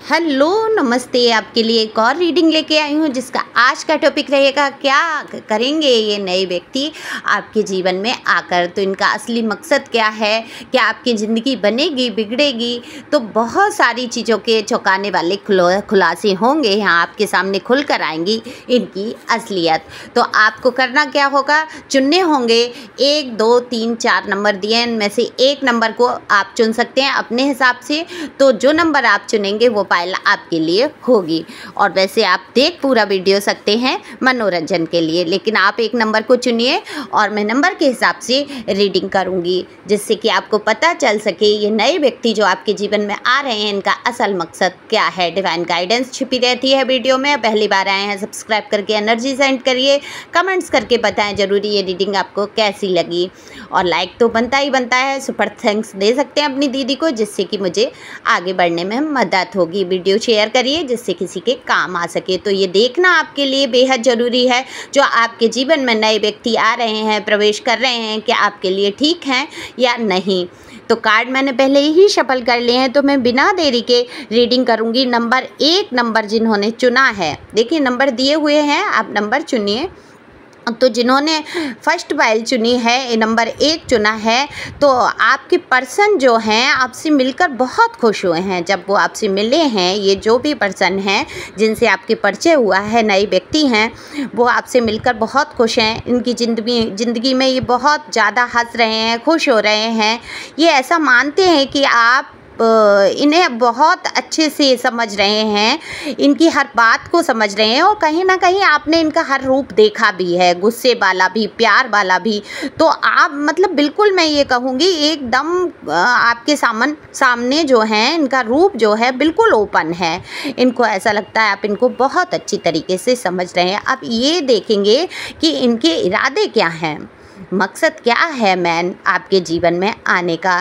Hello नमस्ते। आपके लिए एक और रीडिंग लेके आई हूँ जिसका आज का टॉपिक रहेगा क्या करेंगे ये नए व्यक्ति आपके जीवन में आकर। तो इनका असली मकसद क्या है, क्या आपकी ज़िंदगी बनेगी बिगड़ेगी। तो बहुत सारी चीज़ों के चौंकाने वाले खुलासे होंगे यहाँ आपके सामने खुल कर आएंगी इनकी असलियत। तो आपको करना क्या होगा, चुनने होंगे 1 2 3 4 नंबर दिए, इनमें से एक नंबर को आप चुन सकते हैं अपने हिसाब से। तो जो नंबर आप चुनेंगे वो आपके लिए होगी। और वैसे आप देख पूरा वीडियो सकते हैं मनोरंजन के लिए, लेकिन आप एक नंबर को चुनिए और मैं नंबर के हिसाब से रीडिंग करूंगी जिससे कि आपको पता चल सके ये नए व्यक्ति जो आपके जीवन में आ रहे हैं इनका असल मकसद क्या है। डिवाइन गाइडेंस छिपी रहती है वीडियो में। पहली बार आए हैं सब्सक्राइब करके एनर्जी सेंड करिए, कमेंट्स करके बताएं जरूरी ये रीडिंग आपको कैसी लगी। और लाइक तो बनता ही बनता है, सुपर थैंक्स दे सकते हैं अपनी दीदी को जिससे कि मुझे आगे बढ़ने में मदद होगी। वीडियो शेयर करिए जिससे किसी के काम आ सके। तो ये देखना आपके लिए बेहद ज़रूरी है जो आपके जीवन में नए व्यक्ति आ रहे हैं, प्रवेश कर रहे हैं, कि आपके लिए ठीक हैं या नहीं। तो कार्ड मैंने पहले ही शफल कर लिए हैं, तो मैं बिना देरी के रीडिंग करूंगी। नंबर 1 नंबर जिन्होंने चुना है, देखिए नंबर दिए हुए हैं, आप नंबर चुनिए। तो जिन्होंने फर्स्ट पाइल चुनी है, नंबर 1 चुना है, तो आपके पर्सन जो हैं आपसे मिलकर बहुत खुश हुए हैं। जब वो आपसे मिले हैं, ये जो भी पर्सन हैं जिनसे आपके परिचय हुआ है, नए व्यक्ति हैं, वो आपसे मिलकर बहुत खुश हैं। इनकी ज़िंदगी में ये बहुत ज़्यादा हंस रहे हैं, खुश हो रहे हैं। ये ऐसा मानते हैं कि आप इन्हें बहुत अच्छे से समझ रहे हैं, इनकी हर बात को समझ रहे हैं, और कहीं ना कहीं आपने इनका हर रूप देखा भी है, गुस्से वाला भी, प्यार वाला भी। तो आप मतलब बिल्कुल मैं ये कहूँगी एकदम आपके सामने जो है इनका रूप जो है बिल्कुल ओपन है। इनको ऐसा लगता है आप इनको बहुत अच्छी तरीके से समझ रहे हैं। अब ये देखेंगे कि इनके इरादे क्या हैं, मकसद क्या है मैन आपके जीवन में आने का।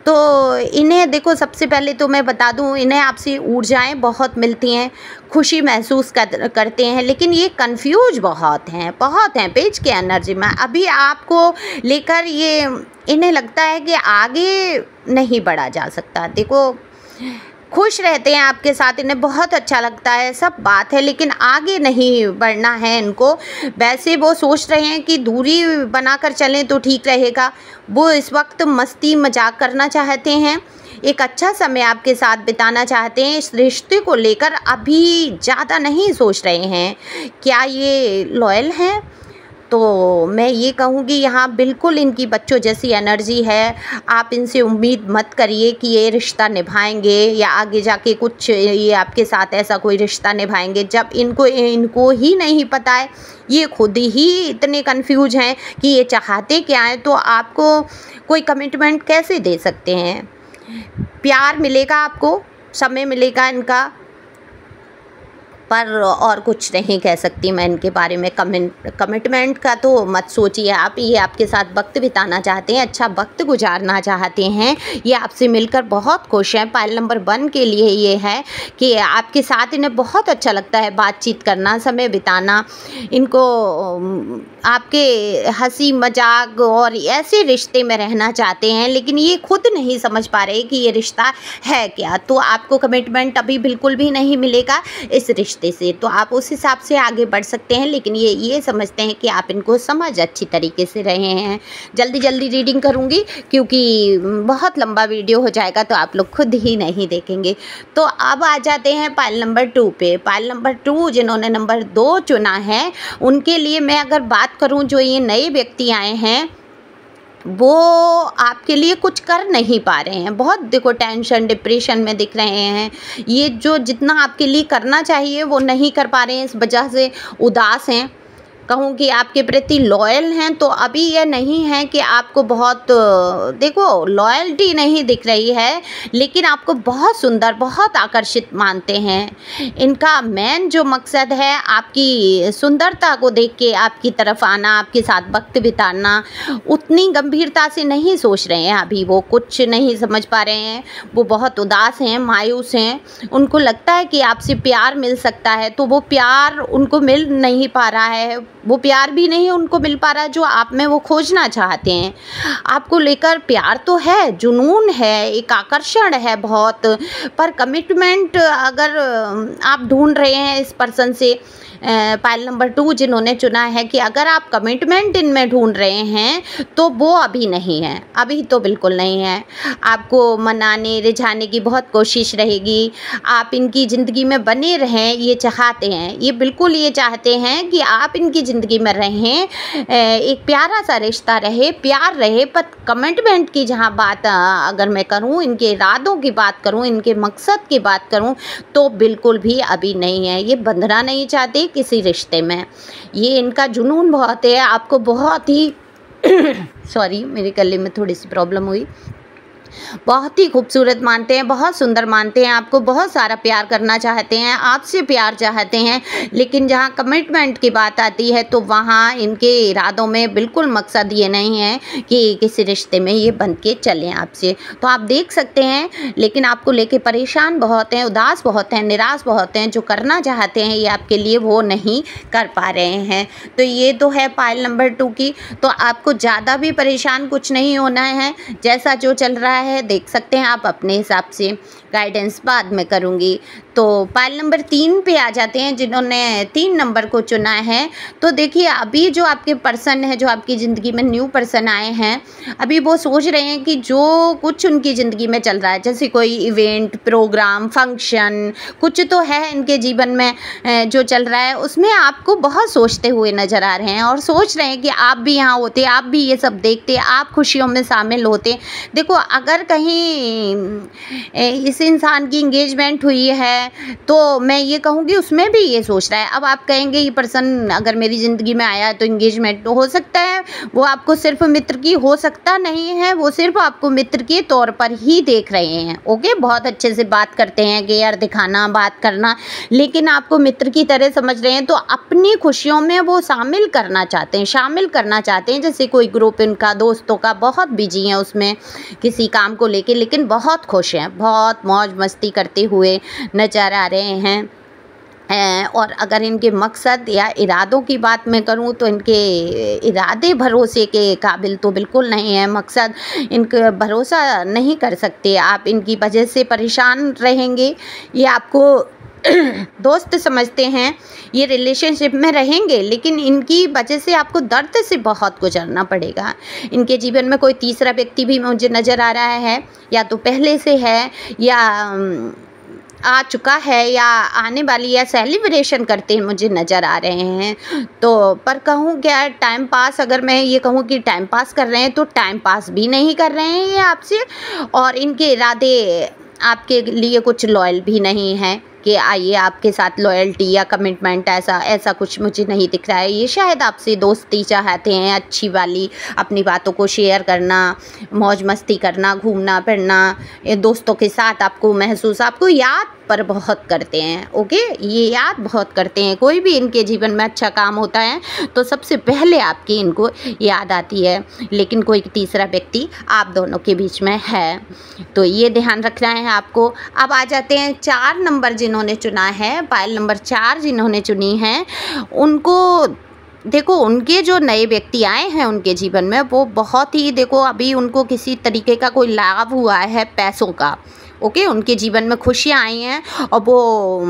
तो इन्हें देखो, सबसे पहले तो मैं बता दूं, इन्हें आपसे ऊर्जाएं बहुत मिलती हैं, खुशी महसूस करते हैं, लेकिन ये कंफ्यूज बहुत हैं पेज के एनर्जी में। अभी आपको लेकर ये इन्हें लगता है कि आगे नहीं बढ़ा जा सकता। देखो, खुश रहते हैं आपके साथ, इन्हें बहुत अच्छा लगता है, सब बात है, लेकिन आगे नहीं बढ़ना है इनको। वैसे वो सोच रहे हैं कि दूरी बनाकर चलें तो ठीक रहेगा। वो इस वक्त मस्ती मजाक करना चाहते हैं, एक अच्छा समय आपके साथ बिताना चाहते हैं। इस रिश्ते को लेकर अभी ज़्यादा नहीं सोच रहे हैं। क्या ये लॉयल हैं? तो मैं ये कहूँगी यहाँ बिल्कुल इनकी बच्चों जैसी एनर्जी है। आप इनसे उम्मीद मत करिए कि ये रिश्ता निभाएंगे या आगे जाके कुछ ये आपके साथ ऐसा कोई रिश्ता निभाएंगे जब इनको ही नहीं पता है। ये खुद ही इतने कंफ्यूज हैं कि ये चाहते क्या हैं। तो आपको कोई कमिटमेंट कैसे दे सकते हैं? प्यार मिलेगा, आपको समय मिलेगा इनका, पर और कुछ नहीं कह सकती मैं इनके बारे में। कमिटमेंट का तो मत सोचिए आप। ये आपके साथ वक्त बिताना चाहते हैं, अच्छा वक्त गुजारना चाहते हैं, ये आपसे मिलकर बहुत खुश हैं। पाइल नंबर 1 के लिए ये है कि आपके साथ इन्हें बहुत अच्छा लगता है बातचीत करना, समय बिताना। इनको आपके हंसी मजाक और ऐसे रिश्ते में रहना चाहते हैं, लेकिन ये खुद नहीं समझ पा रहे कि ये रिश्ता है क्या। तो आपको कमिटमेंट अभी बिल्कुल भी नहीं मिलेगा इस रिश्ते से, तो आप उस हिसाब से आगे बढ़ सकते हैं। लेकिन ये समझते हैं कि आप इनको समझ अच्छी तरीके से रहे हैं। जल्दी रीडिंग करूंगी क्योंकि बहुत लंबा वीडियो हो जाएगा, तो आप लोग खुद ही नहीं देखेंगे। तो अब आ जाते हैं पाइल नंबर 2 पे। पाइल नंबर 2 जिन्होंने नंबर 2 चुना है, उनके लिए मैं अगर बात करूं, जो ये नए व्यक्ति आए हैं वो आपके लिए कुछ कर नहीं पा रहे हैं। बहुत देखो टेंशन डिप्रेशन में दिख रहे हैं। ये जो जितना आपके लिए करना चाहिए वो नहीं कर पा रहे हैं, इस वजह से उदास हैं। कहूँ कि आपके प्रति लॉयल हैं, तो अभी ये नहीं है कि आपको बहुत देखो लॉयल्टी नहीं दिख रही है, लेकिन आपको बहुत सुंदर, बहुत आकर्षित मानते हैं। इनका मेन जो मकसद है आपकी सुंदरता को देख के आपकी तरफ आना, आपके साथ वक्त बिताना। उतनी गंभीरता से नहीं सोच रहे हैं, अभी वो कुछ नहीं समझ पा रहे हैं। वो बहुत उदास हैं, मायूस हैं। उनको लगता है कि आपसे प्यार मिल सकता है, तो वो प्यार उनको मिल नहीं पा रहा है। वो प्यार भी नहीं उनको मिल पा रहा जो आप में वो खोजना चाहते हैं। आपको लेकर प्यार तो है, जुनून है, एक आकर्षण है बहुत, पर कमिटमेंट अगर आप ढूंढ रहे हैं इस पर्सन से, पाइल नंबर 2 जिन्होंने चुना है कि अगर आप कमिटमेंट इनमें ढूंढ रहे हैं तो वो अभी नहीं है, अभी तो बिल्कुल नहीं है। आपको मनाने रिझाने की बहुत कोशिश रहेगी, आप इनकी ज़िंदगी में बने रहें ये चाहते हैं, ये बिल्कुल ये चाहते हैं कि आप इनकी ज़िंदगी में रहें, एक प्यारा सा रिश्ता रहे, प्यार रहे। पर कमिटमेंट की जहाँ बात अगर मैं करूँ, इनके इरादों की बात करूँ, इनके मकसद की बात करूँ, तो बिल्कुल भी अभी नहीं है। ये बंधना नहीं चाहते किसी रिश्ते में, ये इनका जुनून बहुत है, आपको बहुत ही सॉरी मेरे गले में थोड़ी सी प्रॉब्लम हुई, बहुत ही खूबसूरत मानते हैं, बहुत सुंदर मानते हैं, आपको बहुत सारा प्यार करना चाहते हैं, आपसे प्यार चाहते हैं। लेकिन जहाँ कमिटमेंट की बात आती है तो वहाँ इनके इरादों में बिल्कुल मकसद ये नहीं है कि किसी रिश्ते में ये बन के चलें आपसे। तो आप देख सकते हैं, लेकिन आपको लेके परेशान बहुत हैं, उदास बहुत हैं, निराश बहुत हैं। जो करना चाहते हैं ये आपके लिए वो नहीं कर पा रहे हैं। तो ये तो है पाइल नंबर 2 की। तो आपको ज़्यादा भी परेशान कुछ नहीं होना है, जैसा जो चल रहा है देख सकते हैं आप अपने हिसाब से, गाइडेंस बाद में करूँगी। तो पाइल नंबर 3 पे आ जाते हैं जिन्होंने 3 नंबर को चुना है। तो देखिए अभी जो आपके पर्सन है, जो आपकी ज़िंदगी में न्यू पर्सन आए हैं, अभी वो सोच रहे हैं कि जो कुछ उनकी ज़िंदगी में चल रहा है, जैसे कोई इवेंट, प्रोग्राम, फंक्शन, कुछ तो है इनके जीवन में जो चल रहा है, उसमें आपको बहुत सोचते हुए नज़र आ रहे हैं और सोच रहे हैं कि आप भी यहाँ होते, आप भी ये सब देखते, आप खुशियों में शामिल होते। देखो अगर कहीं इस इंसान की इंगेजमेंट हुई है तो मैं ये कहूँगी उसमें भी ये सोच रहा है। अब आप कहेंगे ये पर्सन अगर मेरी ज़िंदगी में आया तो इंगेजमेंट तो हो सकता है, वो आपको सिर्फ मित्र की हो सकता नहीं है, वो सिर्फ आपको मित्र के तौर पर ही देख रहे हैं। ओके, बहुत अच्छे से बात करते हैं, केयर दिखाना, बात करना, लेकिन आपको मित्र की तरह समझ रहे हैं। तो अपनी खुशियों में वो शामिल करना चाहते हैं, जैसे कोई ग्रुप इनका दोस्तों का बहुत बिजी है उसमें किसी काम को लेके, लेकिन बहुत खुश हैं, बहुत मौज मस्ती करते हुए नजर आ रहे हैं। और अगर इनके मकसद या इरादों की बात मैं करूं तो इनके इरादे भरोसे के काबिल तो बिल्कुल नहीं है। मकसद इनका भरोसा नहीं कर सकते आप, इनकी वजह से परेशान रहेंगे, ये आपको दोस्त समझते हैं, ये रिलेशनशिप में रहेंगे, लेकिन इनकी वजह से आपको दर्द से बहुत गुजरना पड़ेगा। इनके जीवन में कोई तीसरा व्यक्ति भी मुझे नज़र आ रहा है, या तो पहले से है या आ चुका है या आने वाली या सेलिब्रेशन करते हैं मुझे नज़र आ रहे हैं। तो पर कहूँ क्या टाइम पास, अगर मैं ये कहूँ कि टाइम पास कर रहे हैं तो टाइम पास भी नहीं कर रहे हैं ये आपसे, और इनके इरादे आपके लिए कुछ लॉयल भी नहीं है कि आइए आपके साथ लॉयल्टी या कमिटमेंट, ऐसा कुछ मुझे नहीं दिख रहा है। ये शायद आपसे दोस्ती चाहते हैं, अच्छी वाली, अपनी बातों को शेयर करना, मौज मस्ती करना, घूमना फिरना, दोस्तों के साथ आपको याद पर बहुत करते हैं। ओके, ये याद बहुत करते हैं। कोई भी इनके जीवन में अच्छा काम होता है तो सबसे पहले आपकी इनको याद आती है, लेकिन कोई तीसरा व्यक्ति आप दोनों के बीच में है, तो ये ध्यान रखना है आपको। अब आ जाते हैं 4 नंबर जिन्होंने चुना है, पाइल नंबर 4 जिन्होंने चुनी है, उनको देखो उनके जो नए व्यक्ति आए हैं उनके जीवन में, वो बहुत ही, देखो अभी उनको किसी तरीके का कोई लाभ हुआ है पैसों का। ओके, उनके जीवन में खुशियाँ आई हैं और वो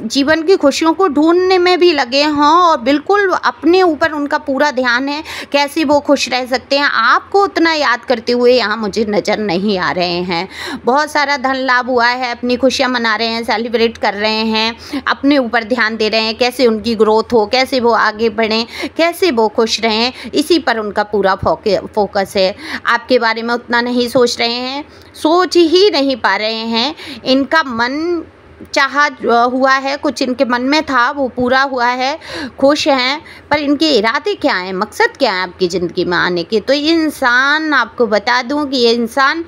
जीवन की खुशियों को ढूंढने में भी लगे हों, और बिल्कुल अपने ऊपर उनका पूरा ध्यान है कैसे वो खुश रह सकते हैं। आपको उतना याद करते हुए यहाँ मुझे नज़र नहीं आ रहे हैं। बहुत सारा धन लाभ हुआ है, अपनी खुशियाँ मना रहे हैं, सेलिब्रेट कर रहे हैं, अपने ऊपर ध्यान दे रहे हैं, कैसे उनकी ग्रोथ हो, कैसे वो आगे बढ़ें, कैसे वो खुश रहें, इसी पर उनका पूरा फोकस है। आपके बारे में उतना नहीं सोच रहे हैं, सोच ही नहीं पा रहे हैं। इनका मन चाहा हुआ है, कुछ इनके मन में था वो पूरा हुआ है, खुश हैं, पर इनके इरादे क्या हैं, मकसद क्या है आपकी ज़िंदगी में आने के। तो ये इंसान, आपको बता दूं कि ये इंसान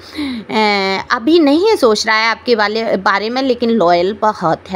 अभी नहीं सोच रहा है आपके बारे में, लेकिन लॉयल बहुत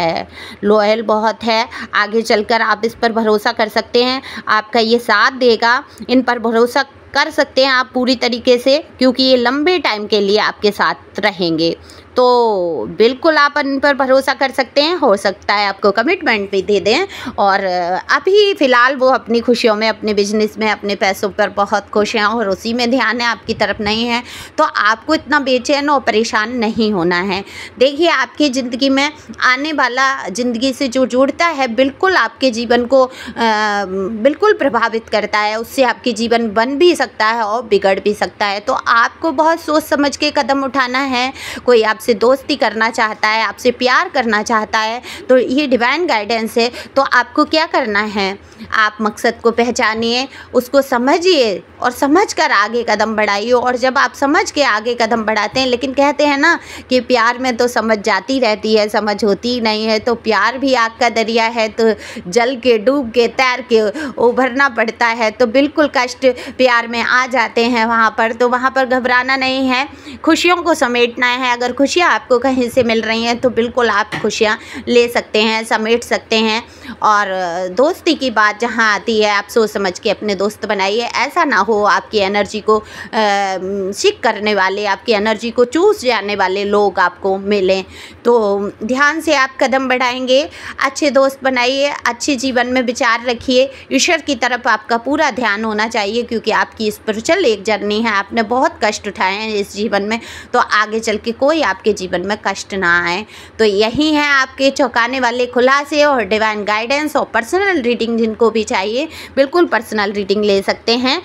है। आगे चलकर आप इस पर भरोसा कर सकते हैं, आपका ये साथ देगा, इन पर भरोसा कर सकते हैं आप पूरी तरीके से, क्योंकि ये लंबे टाइम के लिए आपके साथ रहेंगे। तो बिल्कुल आप इन पर भरोसा कर सकते हैं। हो सकता है आपको कमिटमेंट भी दे दें, और अभी फ़िलहाल वो अपनी खुशियों में, अपने बिजनेस में, अपने पैसों पर बहुत खुश हैं और उसी में ध्यान है, आपकी तरफ नहीं है। तो आपको इतना बेचैन और परेशान नहीं होना है। देखिए, आपकी ज़िंदगी में आने वाला, ज़िंदगी से जो जुड़ता है, बिल्कुल आपके जीवन को बिल्कुल प्रभावित करता है। उससे आपके जीवन बन भी सकता है और बिगड़ भी सकता है। तो आपको बहुत सोच समझ के कदम उठाना है। कोई आपसे दोस्ती करना चाहता है, आपसे प्यार करना चाहता है, तो ये डिवाइन गाइडेंस है। तो आपको क्या करना है, आप मकसद को पहचानिए, उसको समझिए और समझकर आगे कदम बढ़ाइए। और जब आप समझ के आगे कदम बढ़ाते हैं, लेकिन कहते हैं ना कि प्यार में तो समझ जाती रहती है, समझ होती ही नहीं है। तो प्यार भी आग का दरिया है, तो जल के, डूब के, तैर के उभरना पड़ता है। तो बिल्कुल कष्ट प्यार में आ जाते हैं वहाँ पर, तो वहाँ पर घबराना नहीं है, खुशियों को समेटना है। अगर खुशियाँ आपको कहीं से मिल रही हैं तो बिल्कुल आप खुशियाँ ले सकते हैं, समेट सकते हैं। और दोस्ती की बात जहाँ आती है, आप सोच समझ के अपने दोस्त बनाइए। ऐसा ना हो आपकी एनर्जी को सिक करने वाले, आपकी एनर्जी को चूस जाने वाले लोग आपको मिलें। तो ध्यान से आप कदम बढ़ाएंगे, अच्छे दोस्त बनाइए, अच्छे जीवन में विचार रखिए। ईश्वर की तरफ आपका पूरा ध्यान होना चाहिए, क्योंकि आपकी स्पिरिचुअल एक जर्नी है। आपने बहुत कष्ट उठाए हैं इस जीवन में, तो आगे चल के कोई आपके जीवन में कष्ट ना आए। तो यही है आपके चौंकाने वाले खुलासे और डिवाइन गाइडेंस। और पर्सनल रीडिंग जिनको भी चाहिए, बिल्कुल पर्सनल रीडिंग ले सकते हैं।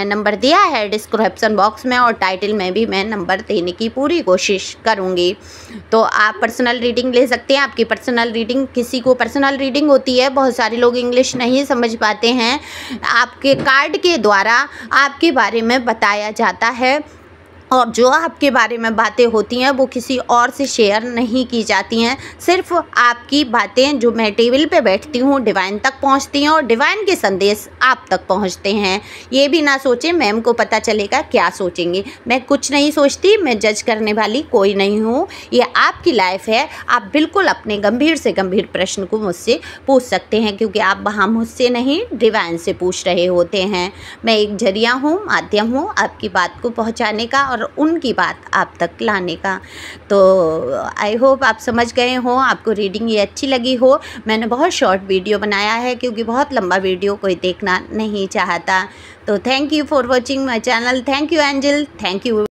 नंबर दिया है डिस्क्रिप्शन बॉक्स में, और टाइटल में भी मैं नंबर देने की पूरी कोशिश करूँगी। तो आप पर्सनल रीडिंग ले सकते हैं। आपकी पर्सनल रीडिंग, किसी को पर्सनल रीडिंग होती है, बहुत सारे लोग इंग्लिश नहीं समझ पाते हैं, आपके कार्ड के द्वारा आपके बारे में बताया जाता है। और जो आपके बारे में बातें होती हैं वो किसी और से शेयर नहीं की जाती हैं। सिर्फ आपकी बातें जो मैं टेबल पे बैठती हूँ डिवाइन तक पहुँचती हैं, और डिवाइन के संदेश आप तक पहुँचते हैं। ये भी ना सोचें मैम को पता चलेगा क्या सोचेंगे। मैं कुछ नहीं सोचती, मैं जज करने वाली कोई नहीं हूँ। ये आपकी लाइफ है। आप बिल्कुल अपने गंभीर से गंभीर प्रश्न को मुझसे पूछ सकते हैं, क्योंकि आप वहाँ मुझसे नहीं, डिवाइन से पूछ रहे होते हैं। मैं एक जरिया हूँ, माध्यम हूँ आपकी बात को पहुँचाने का और उनकी बात आप तक लाने का। तो आई होप आप समझ गए हो, आपको रीडिंग ये अच्छी लगी हो। मैंने बहुत शॉर्ट वीडियो बनाया है, क्योंकि बहुत लंबा वीडियो कोई देखना नहीं चाहता। तो thank you for watching my channel. Thank you angel, thank you.